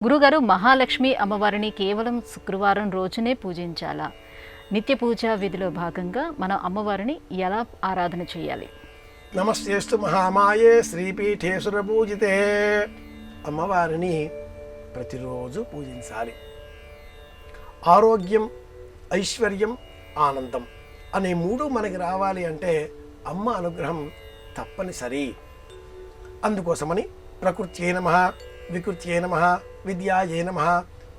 గురుగారు, మహాలక్ష్మి అమ్మవారిని కేవలం శుక్రవారం రోజునే పూజించాలా? నిత్య పూజా విధిలో భాగంగా మనం అమ్మవారిని ఎలా ఆరాధన చేయాలి? నమస్తేస్తు మహామాయే శ్రీపీఠేశ్వర పూజితే. అమ్మవారిని ప్రతిరోజు పూజించాలి. ఆరోగ్యం, ఐశ్వర్యం, ఆనందం అనే మూడు మనకి రావాలి అంటే అమ్మ అనుగ్రహం తప్పనిసరి. అందుకోసమని ప్రకృత్యై నమః, వికృత్యై నమః, విద్యాయై నమః,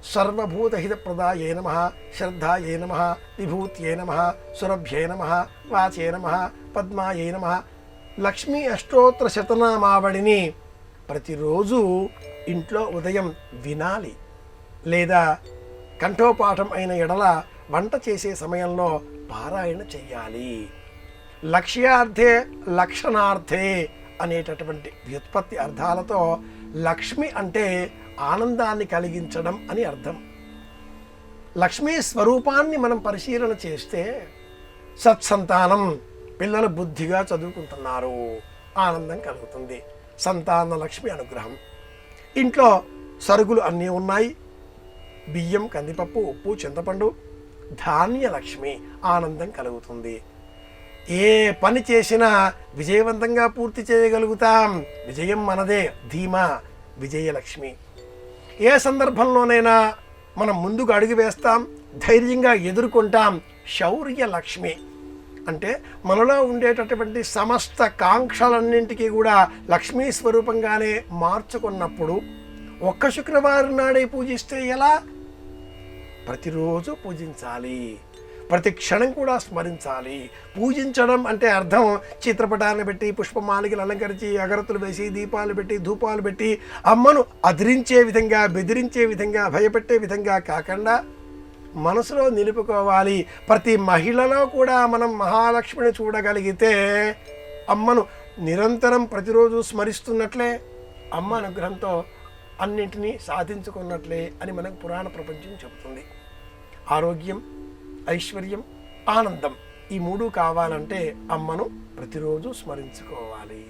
సర్వభూతహితప్రదాయై నమః, శ్రద్ధాయై నమః, విభూత్యై నమః, సురభ్యై నమః, వాచై నమః, పద్మాయై నమః లక్ష్మీ అష్టోత్తర శతనామావళిని ప్రతిరోజు ఇంట్లో ఉదయం వినాలి. లేదా కంఠోపాఠం అయిన ఎడల వంట చేసే సమయంలో పారాయణ చెయ్యాలి. లక్ష్యార్థే లక్షణార్థే అనేటటువంటి వ్యుత్పత్తి అర్థాలతో లక్ష్మి అంటే ఆనందాన్ని కలిగించడం అని అర్థం. లక్ష్మీ స్వరూపాన్ని మనం పరిశీలన చేస్తే సత్సంతానం, పిల్లలు బుద్ధిగా చదువుకుంటున్నారు, ఆనందం కలుగుతుంది. సంతాన లక్ష్మి అనుగ్రహం. ఇంట్లో సరుకులు అన్నీ ఉన్నాయి, బియ్యం, కందిపప్పు, ఉప్పు, చింతపండు, ధాన్య లక్ష్మి, ఆనందం కలుగుతుంది. ఏ పని చేసినా విజయవంతంగా పూర్తి చేయగలుగుతాం, విజయం మనదే, ధీమా, విజయలక్ష్మి. ఏ సందర్భంలోనైనా మనం ముందుకు అడుగు వేస్తాం, ధైర్యంగా ఎదుర్కొంటాం, శౌర్యలక్ష్మి. అంటే మనలో ఉండేటటువంటి సమస్త కాంక్షలన్నింటికీ కూడా లక్ష్మీ స్వరూపంగానే మార్చుకున్నప్పుడు ఒక్క శుక్రవారం నాడే పూజిస్తే ఎలా? ప్రతిరోజు పూజించాలి, ప్రతి క్షణం కూడా స్మరించాలి. పూజించడం అంటే అర్థం చిత్రపటాన్ని పెట్టి, పుష్పమాలికలు అలంకరించి, అగరత్తులు వేసి, దీపాలు పెట్టి, ధూపాలు పెట్టి అమ్మను అదిరించే విధంగా, బెదిరించే విధంగా, భయపెట్టే విధంగా కాకుండా మనసులో నిలుపుకోవాలి. ప్రతి మహిళలో కూడా మనం మహాలక్ష్మిని చూడగలిగితే అమ్మను నిరంతరం ప్రతిరోజు స్మరిస్తున్నట్లే, అమ్మ అనుగ్రహంతో అన్నింటినీ సాధించుకున్నట్లే అని మనకు పురాణ ప్రపంచం చెబుతుంది. ఆరోగ్యం, ఐశ్వర్యం, ఆనందం ఈ మూడు కావాలంటే అమ్మను ప్రతిరోజు స్మరించుకోవాలి.